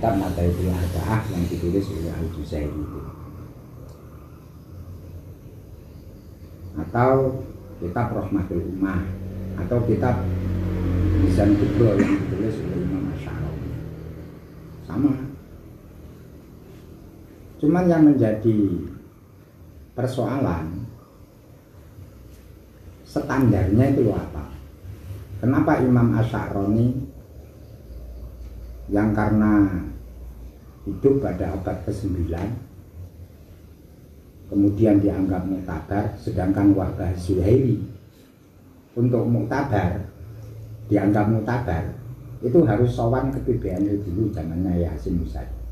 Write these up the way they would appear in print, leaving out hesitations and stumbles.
kitab Madzhabul Arba'ah yang ditulis oleh Al-Juzairi itu, atau kitab Rahmatul Ummah, atau kitab Mizan Kubro yang ditulis oleh Imam Asy'ari. Sama. Cuman yang menjadi persoalan standarnya itu apa? Kenapa Imam Asy'ari yang karena hidup pada abad ke-9 kemudian dianggap muktabar, sedangkan Wahbah Zuhairi untuk muktabar dianggap muktabar itu harus sowan ke PBNU dulu zamannya Hasyim Musaddi.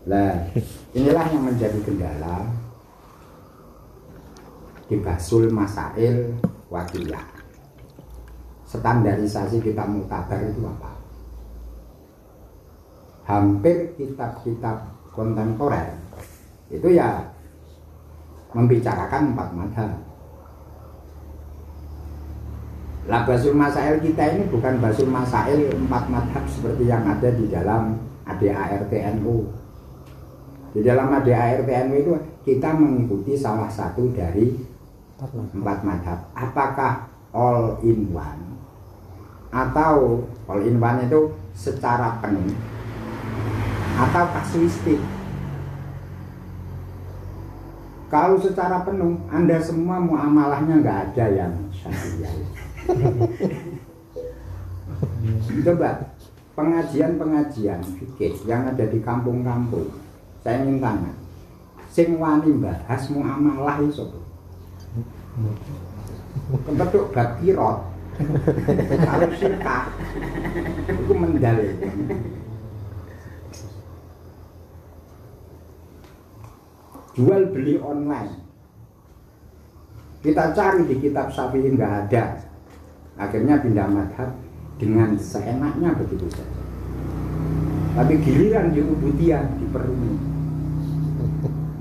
Nah, inilah yang menjadi kendala di Basul Masail Wakiyah. Standarisasi kitab muktabar itu apa? Hampir kitab-kitab kontemporer itu ya membicarakan 4 mazhab. Lah Basul Masail kita ini bukan Basul Masail 4 mazhab seperti yang ada di dalam ADART-NU. Di dalam ADART-NU itu kita mengikuti salah satu dari 4 mazhab. Apakah all in one atau all in one itu secara penuh atau kasuistik? Kalau secara penuh, Anda semua muamalahnya nggak ada yang syariah. Coba pengajian-pengajian fikih yang ada di kampung-kampung, saya ingin tanya, sing wani bahas muamalah iso kempeduk bab kirot kalau syirkah itu mendalil. Jual beli online kita cari di kitab Syafi'i nggak ada, akhirnya pindah madhab dengan seenaknya begitu saja. Tapi giliran di ubudiyah diperlukan.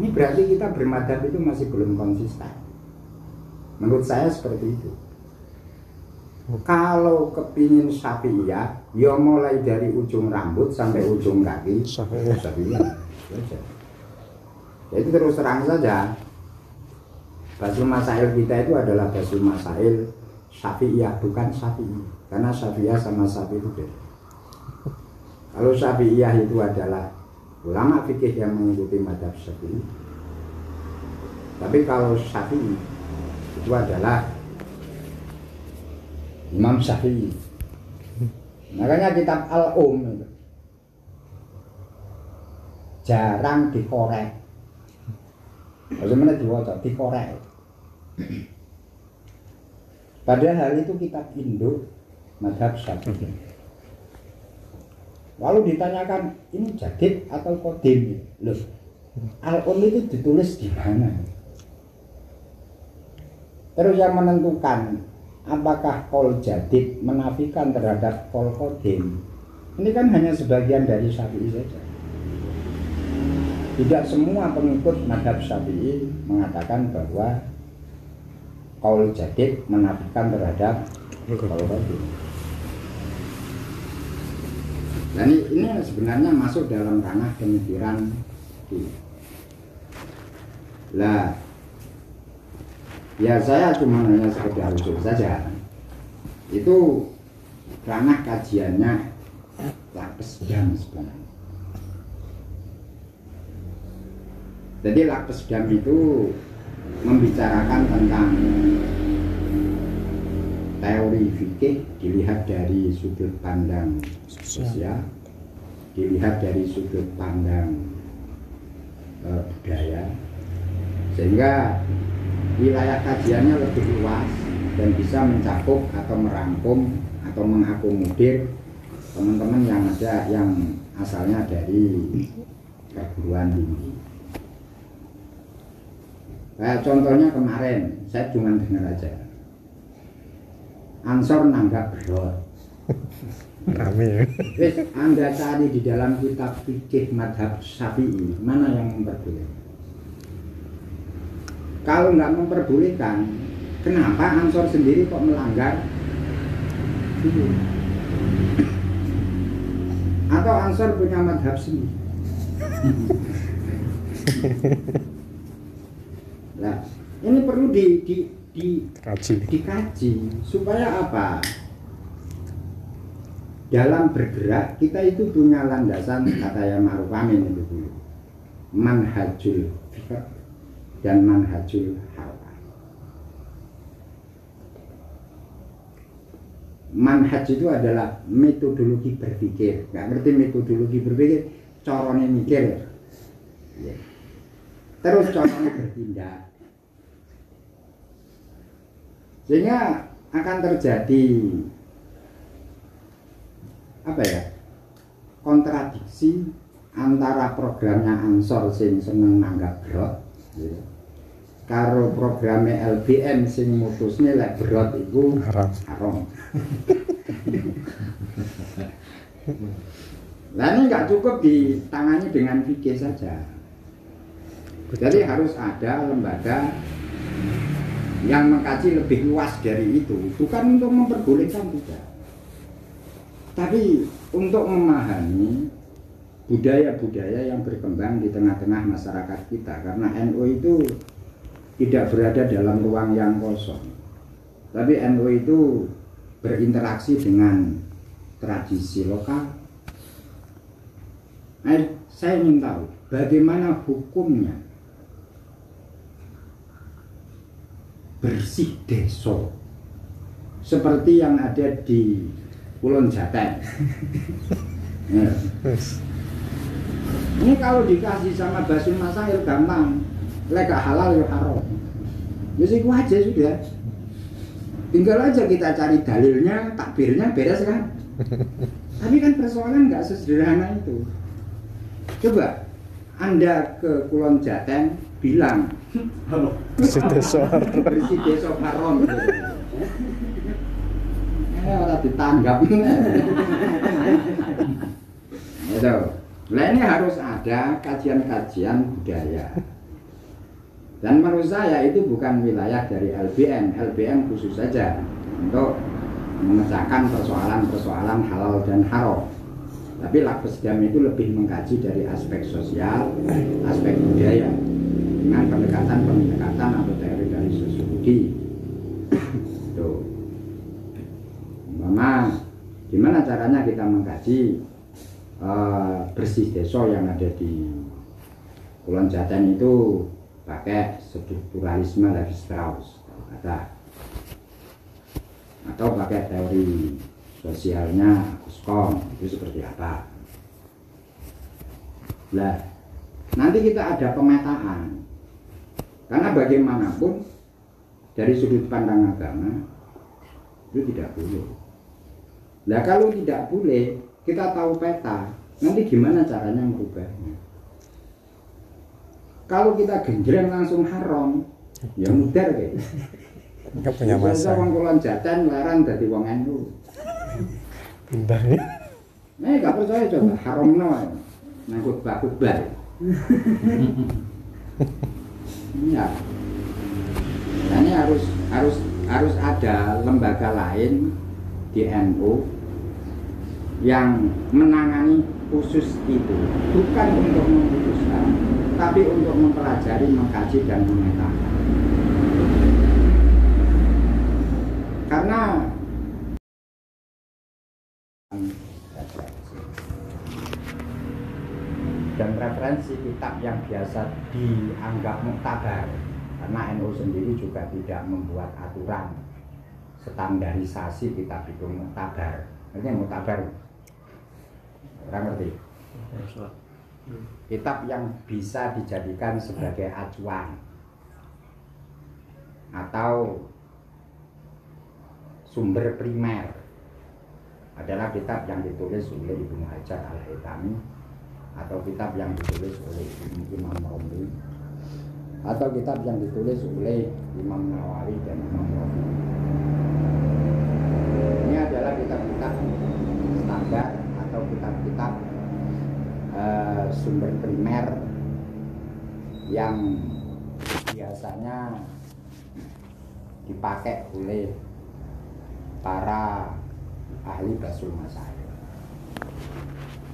Ini berarti kita bermadhab itu masih belum konsisten. Menurut saya seperti itu. Kalau kepingin Syafi'iyah, ya mulai dari ujung rambut sampai ujung kaki Syafi'iyah. Jadi terus terang saja, Basul Masail kita itu adalah Basul Masail Syafi'iyah, bukan Syafi'i. Karena Syafi'iyah sama Syafi'i itu beda. Kalau Syafi'iyah itu adalah ulama fikih yang mengikuti madhab Syafi'i. Tapi kalau Syafi'i itu adalah Imam Syafi'i. Makanya kitab Al-Um itu jarang dikorek. Bagaimana diwaca dikorek. Padahal itu kitab induk madhab Syafi'i. Lalu ditanyakan ini jadid atau qadim? Loh, Al-Um itu ditulis di mana? Terus yang menentukan apakah qaul jadid menafikan terhadap qaul qadim, ini kan hanya sebagian dari Syafi'i saja. Tidak semua pengikut madhab Syafi'i mengatakan bahwa qaul jadid menafikan terhadap qaul qadim. Dan ini sebenarnya masuk dalam ranah pemikiran lah. Ya saya cuma hanya sekedar usul saja. Itu ranah kajiannya Lapes Dam sebenarnya. Jadi Lapes Dam itu membicarakan tentang teori fikih dilihat dari sudut pandang sosial, dilihat dari sudut pandang budaya, sehingga wilayah kajiannya lebih luas dan bisa mencakup atau merangkum atau mengakomodir teman-teman yang ada yang asalnya dari perguruan tinggi. Kayak contohnya kemarin saya cuma dengar aja, Ansor nanggap berat. Rame. Wis Anda cari di dalam kitab fikih madhab Syafi'i mana yang memperbolehkan? Kalau nggak memperbolehkan, kenapa Ansor sendiri kok melanggar? Atau Ansor punya madhab sendiri? Nah, ini perlu dikaji supaya apa? Dalam bergerak kita itu punya landasan kata yang Ma'ruf Amin itu dulu. Manhajul fikr dan manhajul hawa. Manhaj itu adalah metodologi berpikir. Nggak ngerti metodologi berpikir, caranya mikir. Ya. Terus caranya bertindak. Sehingga akan terjadi apa ya? Kontradiksi antara programnya Ansor sing seneng nanggap brot, ya. Karo programnya LBM sing mutusnya lek brot itu haram. Nah ini nggak cukup ditangani dengan fikih saja. Jadi harus ada lembaga yang mengkaji lebih luas dari itu, bukan untuk memperbolehkan tidak, tapi untuk memahami budaya-budaya yang berkembang di tengah-tengah masyarakat kita. Karena NU itu tidak berada dalam ruang yang kosong, tapi NU itu berinteraksi dengan tradisi lokal. Nah, saya ingin tahu bagaimana hukumnya bersih desa seperti yang ada di Kulon Jateng. Ya. Ini kalau dikasih sama Basul Masail gampang, lek gak halal ya haram. Ya itu aja sudah. Tinggal aja kita cari dalilnya, takbirnya beres kan. Tapi kan persoalan nggak sesederhana itu. Coba Anda ke Kulon Jateng bilang bersih desa haram. Orang ditanggap. Itu. Nah ini harus ada kajian-kajian budaya. Dan menurut saya itu bukan wilayah dari LBM. LBM khusus saja untuk memecahkan persoalan-persoalan halal dan haram. Tapi Lakbesdam itu lebih mengkaji dari aspek sosial, aspek budaya dengan pendekatan atau teori dari sosiologi. Tuh. Mama, gimana caranya kita mengkaji bersih desa yang ada di Kulon Jateng itu pakai strukturalisme Levi Strauss atau pakai teori sosialnya Uskom, itu seperti apa? Nah, nanti kita ada pemetaan, karena bagaimanapun dari sudut pandang agama itu tidak boleh. Nah kalau tidak boleh, kita tahu peta, nanti gimana caranya merubahnya? Kalau kita genjreng langsung haram, ya mudar kayak. Enggak punya masa. Wong Kulon Jateng larang dadi wong NU. Pindah ya. Gak percaya coba haramno nang khutbah. Iya. Nah, ini harus ada lembaga lain di NU yang menangani khusus itu, bukan untuk memutuskan, tapi untuk mempelajari, mengkaji dan memetakan. Karena dan referensi kitab yang biasa dianggap muktabar, karena NU sendiri juga tidak membuat aturan standarisasi kitab itu muktabar. Artinya muktabar, orang ngerti? Kitab yang bisa dijadikan sebagai acuan atau sumber primer adalah kitab yang ditulis oleh Ibnu Hajar Al-Haytami, atau kitab yang ditulis oleh Imam Romli, atau kitab yang ditulis oleh Imam Nawawi dan Imam Rafi. Ini adalah kitab-kitab standar atau kitab-kitab sumber primer yang biasanya dipakai oleh para ahli Basul Masail.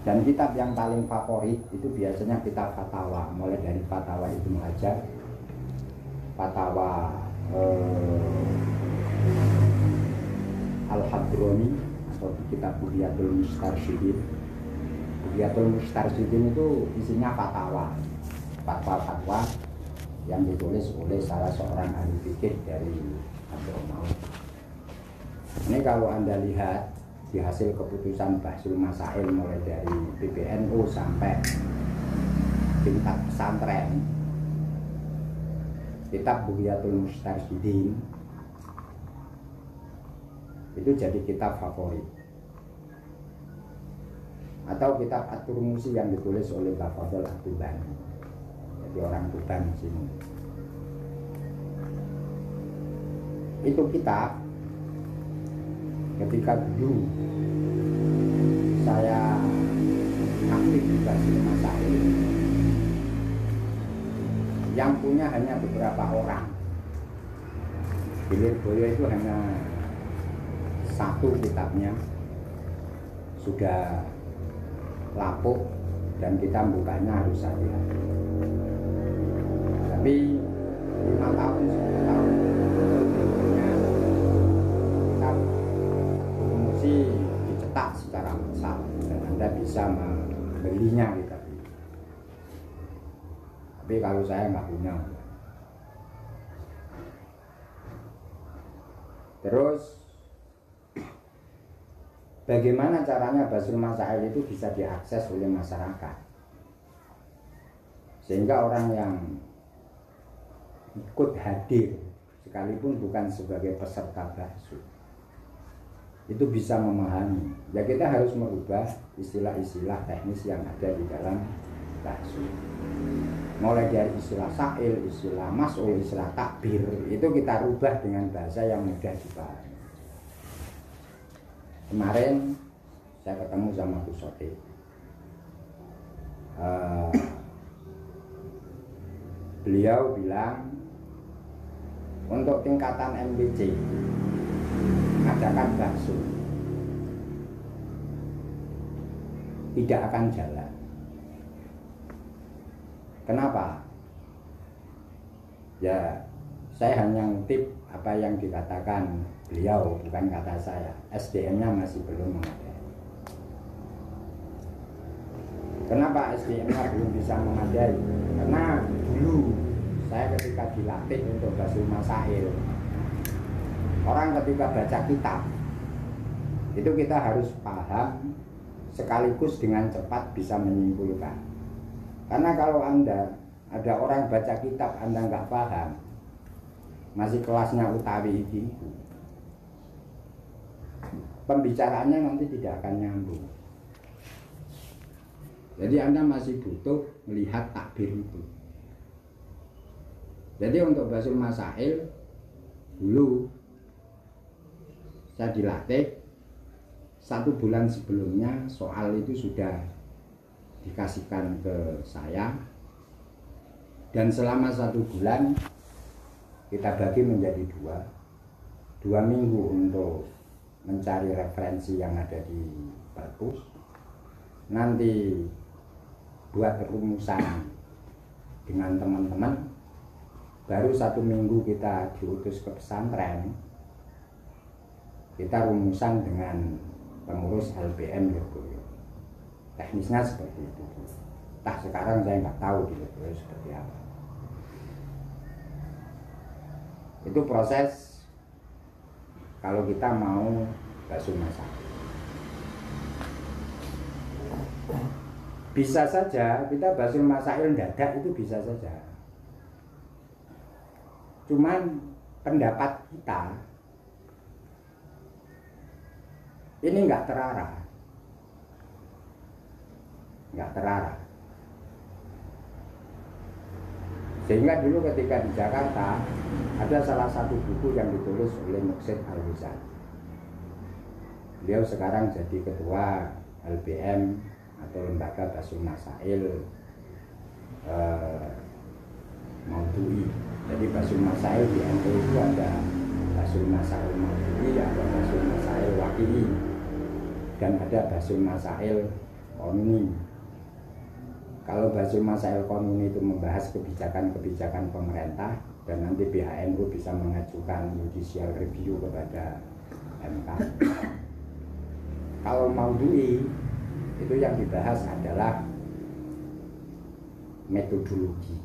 Dan kitab yang paling favorit itu biasanya kitab fatwa, mulai dari fatwa Ibnu Hajar, fatwa Al-Hadrami, atau kitab Bughyatul Mustarsyidin. Bughyatul Mustarsyidin itu isinya fatwa yang ditulis oleh salah seorang ahli fikih dari Hadramaut. Ini kalau Anda lihat di hasil keputusan Basul Masail mulai dari PBNU sampai tingkat pesantren, kitab Bughyatul Mustarsyidin itu jadi kitab favorit, atau kitab At-Turmusi yang ditulis oleh Tafadhol At-Tubani, jadi orang Tuban sini. Itu kitab ketika dulu saya aktif di Basul Masail, yang punya hanya beberapa orang. Di Lirboyo itu hanya satu kitabnya, sudah lapuk dan kita bukanya harus hati-hati. Tapi 5 tahun 10 tahun berikutnya kitab Turmusi dicetak secara massal dan Anda bisa membelinya kitab ini. Tapi kalau saya nggak punya. Terus bagaimana caranya Basul Masail itu bisa diakses oleh masyarakat, sehingga orang yang ikut hadir sekalipun bukan sebagai peserta basul itu bisa memahami. Ya kita harus merubah istilah-istilah teknis yang ada di dalam basul, mulai dari istilah sa'il, istilah mas'ul, istilah takbir, itu kita rubah dengan bahasa yang mudah dipahami. Kemarin saya ketemu sama Gus Sote, beliau bilang untuk tingkatan MPC adakan basul tidak akan jalan. Kenapa? Ya saya hanya ngutip apa yang dikatakan beliau, bukan kata saya. SDM-nya masih belum memadai. Kenapa SDM-nya belum bisa memadai? Karena dulu saya ketika dilatih untuk Basul Masail, orang ketika baca kitab itu kita harus paham sekaligus dengan cepat bisa menyimpulkan. Karena kalau Anda ada orang baca kitab Anda nggak paham, masih kelasnya utawi ini, pembicaraannya nanti tidak akan nyambung. Jadi Anda masih butuh melihat takbir itu. Jadi untuk Basul Masail dulu saya dilatih 1 bulan sebelumnya, soal itu sudah dikasihkan ke saya, dan selama 1 bulan kita bagi menjadi 2 minggu untuk mencari referensi yang ada di perpus, nanti buat rumusan dengan teman-teman, baru 1 minggu kita diutus ke pesantren, kita rumusan dengan pengurus LPM Lirboyo. Teknisnya seperti itu. Nah sekarang saya nggak tahu di Lirboyo seperti apa. Itu proses kalau kita mau Basul Masail. Bisa saja kita Basul Masail dadak, itu bisa saja. Cuman pendapat kita ini nggak terarah, sehingga dulu ketika di Jakarta ada salah satu buku yang ditulis oleh Muqsid Al-Wizan. Beliau sekarang jadi ketua LPM atau Lembaga Basul Masail Maudhu'i. Jadi Basul Masail di NU itu ada Basul Masail Maudhu'i, ada Basul Masail Waqi'i. dan ada Basul Masail Qanuni. Kalau Basul Masail Qanuni itu membahas kebijakan-kebijakan pemerintah dan nanti BHNU bisa mengajukan judicial review kepada MK. Kalau Maudhu'i itu yang dibahas adalah metodologi.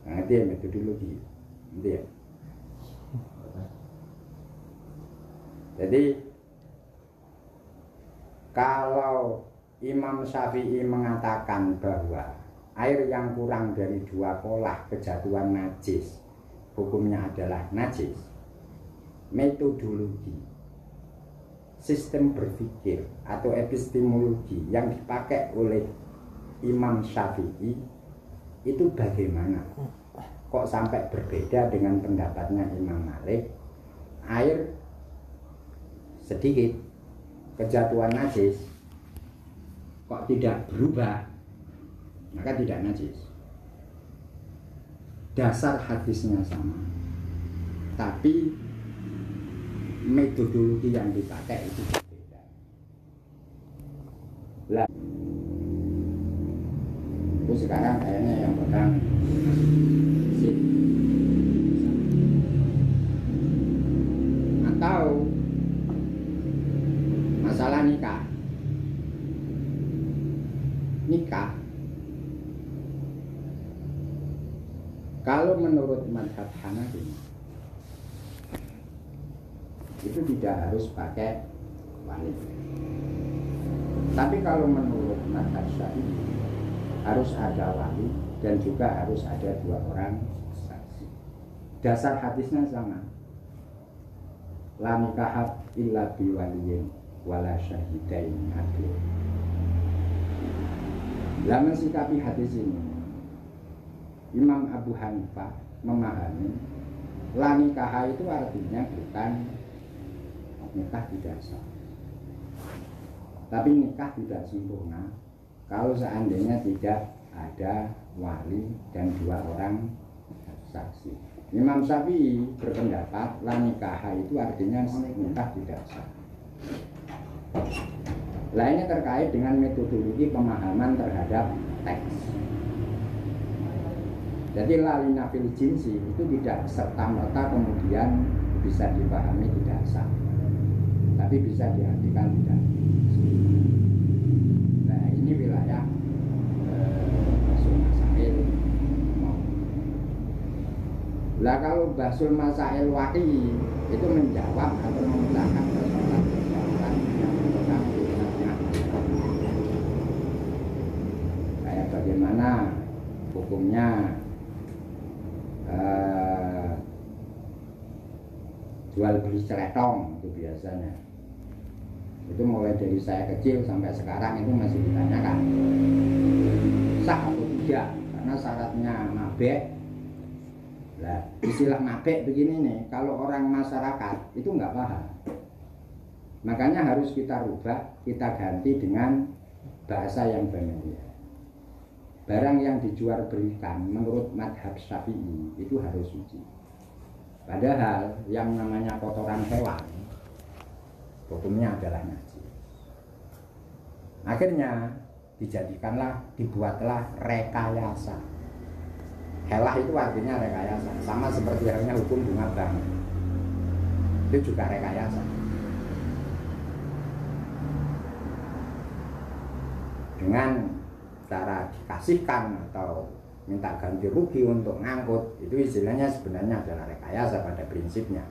Ngerti ya metodologi? Ngerti ya? Jadi kalau Imam Syafi'i mengatakan bahwa air yang kurang dari 2 kolah kejatuhan najis, hukumnya adalah najis, metodologi, sistem berpikir atau epistemologi yang dipakai oleh Imam Syafi'i itu bagaimana? Kok sampai berbeda dengan pendapatnya Imam Malik? Air sedikit kejatuhan najis kok tidak berubah, maka tidak najis. Dasar hadisnya sama, tapi metodologi yang dipakai itu berbeda. Lah, itu sekarang kayaknya yang pegang sip. Atau masalah nikah. Kalau menurut mazhab Hanafi itu tidak harus pakai wali. Tapi kalau menurut mazhab Syafi'i harus ada wali dan juga harus ada 2 orang saksi. Dasar hadisnya sama. La nikahat illa biwaliyin wala syahidain adil. Lah mensikapi hadis ini, Imam Abu Hanifah memahami la nikah itu artinya bukan nikah tidak sah, tapi nikah tidak sempurna kalau seandainya tidak ada wali dan 2 orang saksi. Imam Syafi'i berpendapat la nikah itu artinya nikah tidak sah. Lainnya terkait dengan metodologi pemahaman terhadap teks. Jadi lalina fil jinsi itu tidak serta-merta kemudian bisa dipahami tidak sah, tapi bisa diartikan tidak. Nah ini wilayah Basul Masail. Lah kalau Basul Masail Waqi itu menjawab atau memecahkan persoalan yang tentang kayak bagaimana hukumnya jual beli celetong itu biasanya. Itu mulai dari saya kecil sampai sekarang itu masih ditanyakan sah atau tidak, karena syaratnya mabek. Nah, istilah mabek begini nih, kalau orang masyarakat itu nggak paham. Makanya harus kita rubah, kita ganti dengan bahasa yang familiar. Barang yang dijual belikan menurut madhab Syafi'i itu harus suci. Padahal yang namanya kotoran hewan hukumnya adalah najis. Akhirnya dibuatlah rekayasa. Helah itu artinya rekayasa, sama seperti halnya hukum bunga bank. Itu juga rekayasa. Dengan cara dikasihkan atau minta ganti rugi untuk ngangkut, itu istilahnya sebenarnya adalah rekayasa pada prinsipnya,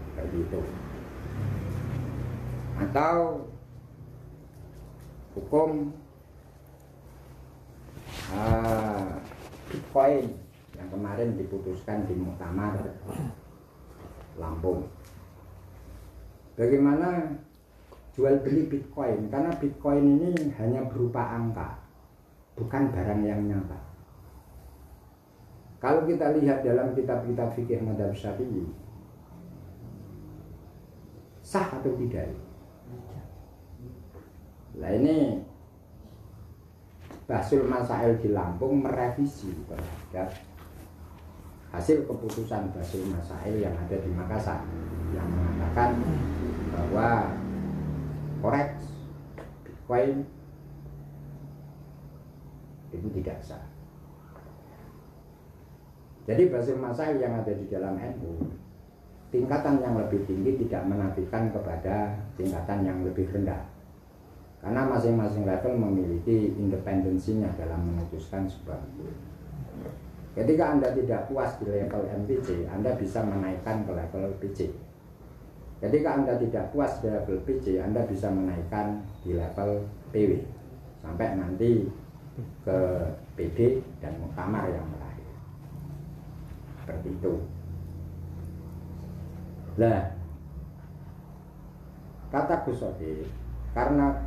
seperti itu. Atau hukum Bitcoin yang kemarin diputuskan di Muktamar Lampung. Bagaimana jual beli Bitcoin? Karena Bitcoin ini hanya berupa angka, bukan barang yang nyata. Kalau kita lihat dalam kitab-kitab fikih mazhab Syafi'i, sah atau tidak? Nah ini Basul Masail di Lampung merevisi terhadap hasil keputusan Basul Masail yang ada di Makassar, yang mengatakan bahwa lain itu tidak sah. Jadi basul masail yang ada di dalam NU, tingkatan yang lebih tinggi tidak menafikan kepada tingkatan yang lebih rendah, karena masing-masing level memiliki independensinya dalam memutuskan sebuah hukum. Ketika Anda tidak puas di level MPC, Anda bisa menaikkan ke level PC. Ketika Anda tidak puas di level PC, Anda bisa menaikkan di level PW sampai nanti ke PD dan muktamar yang terakhir. Seperti itu. Nah, kata Gus Sodik, karena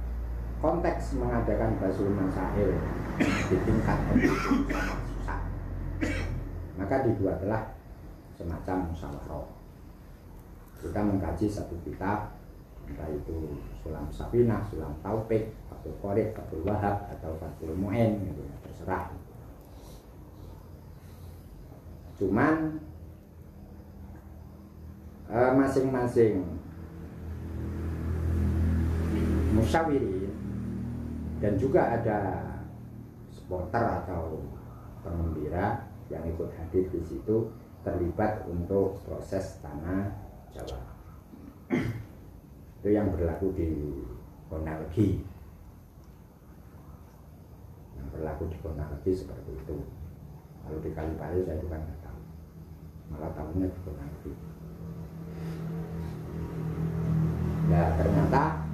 konteks mengadakan basul masail di tingkat susah, maka dibuatlah semacam musyawarah. Kita mengkaji satu kitab, entah itu Sulam Safinah, Sulam Taufik, Fathul Qorib, Fathul Wahab, atau Fathul Mu'in, gitu, terserah. Cuman masing-masing musyawirin dan juga ada supporter atau pengembira yang ikut hadir di situ terlibat untuk proses tanah Jawa. Itu yang berlaku di Konalgi. Yang berlaku di Konalgi seperti itu. Kalau di Kalipari saya juga nggak tahu. Malah tahunya di Konalgi. Ya ternyata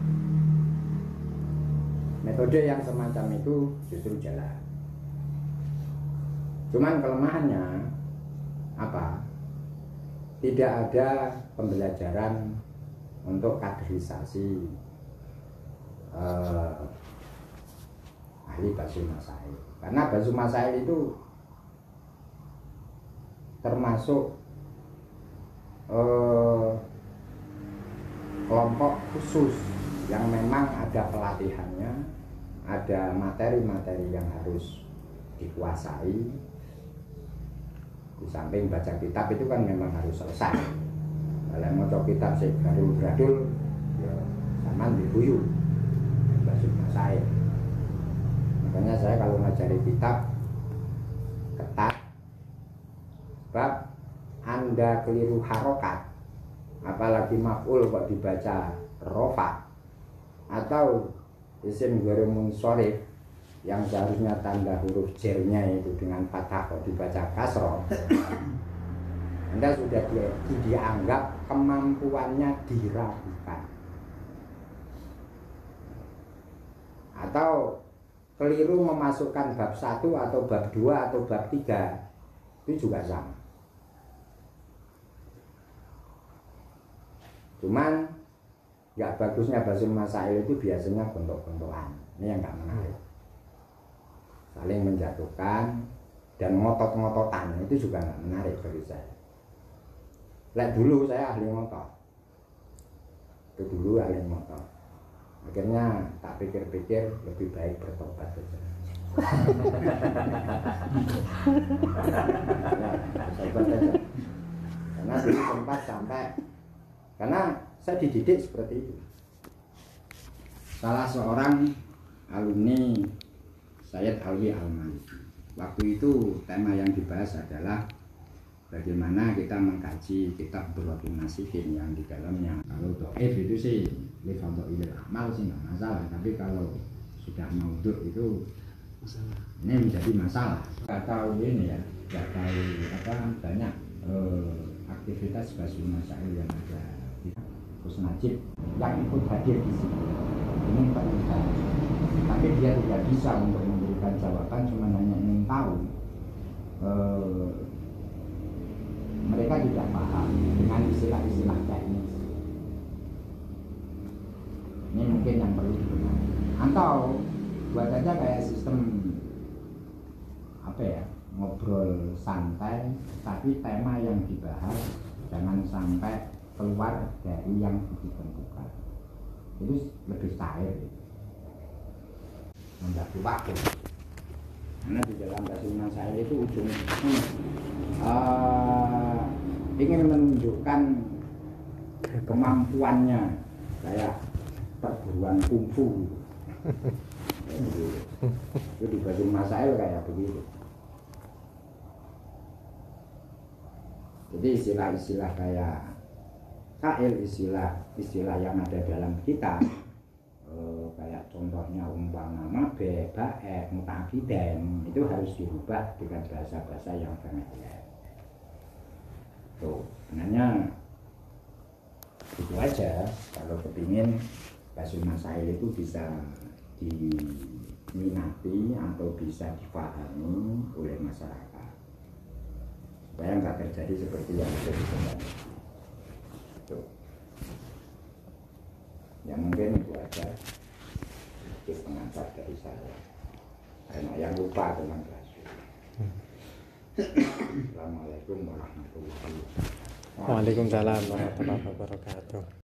metode yang semacam itu justru jalan. Cuman kelemahannya apa? Tidak ada pembelajaran untuk kaderisasi ahli basul masail. Karena basul masail itu termasuk kelompok khusus yang memang ada pelatihannya, ada materi-materi yang harus dikuasai. Di samping baca kitab itu kan memang harus selesai. Kalau mau baca kitab sih gradul ya sama dibuyu basul masail. Makanya saya kalau ngajari kitab ketat, sebab Anda keliru harokat, apalagi maf'ul kok dibaca rofa, atau isim ghairul munsharif yang seharusnya tanda huruf jernya itu dengan fathah kok dibaca kasroh, Anda sudah dianggap kemampuannya diragukan. Atau keliru memasukkan bab 1 atau bab 2 atau bab 3 itu juga sama. Cuman nggak bagusnya basul masail itu biasanya gontok-gontokan. Ini yang nggak menarik. Saling menjatuhkan dan ngotot-ngototan itu juga nggak menarik bagi saya. Lek dulu saya ahli ngotot, itu dulu ahli ngotot. Akhirnya tak pikir-pikir lebih baik bertobat saja. Bertobat saja. Karena dulu sempat sampai, karena saya dididik seperti itu. Salah seorang alumni Sayyid Alwi Al-Maliki. Waktu itu tema yang dibahas adalah bagaimana kita mengkaji kitab Burhatul Nasihin yang di dalamnya. Kalau do'if itu sih lifadha'ilil amal sih nggak masalah, tapi kalau sudah maudhu' itu masalah. Ini menjadi masalah. Nggak tahu ini ya, nggak tahu apa banyak aktivitas basul masail yang ada di Gus Najib yang ikut hadir di sini. Ini penelitian. Tapi dia tidak bisa untuk memberikan jawaban, cuma hanya ingin tahu. Mereka tidak paham dengan istilah-istilah teknis. Ini mungkin yang perlu dibenahi. Atau buat aja kayak sistem apa ya, ngobrol santai, tapi tema yang dibahas jangan sampai keluar dari yang ditentukan. Itu lebih cair. Membagi waktu. Karena di dalam basul masail itu ujungnya ingin menunjukkan kemampuannya kayak perguruan kungfu. Itu di Basul Masail kayak begitu. Jadi istilah-istilah kayak kail, istilah yang ada dalam kita, kayak contohnya umpama be, bae, mutabiden, itu harus dirubah dengan bahasa-bahasa yang familiar. Tuh, sebenarnya itu aja. Kalau kepingin Basul Masail itu bisa diminati atau bisa dipahami oleh masyarakat, supaya nggak terjadi seperti yang terjadi kemarin. Ya mungkin itu aja sedikit pengantar dari saya, karena yang lupa tentang Basul. Assalamualaikum warahmatullahi wabarakatuh. Waalaikumsalam warahmatullahi wabarakatuh.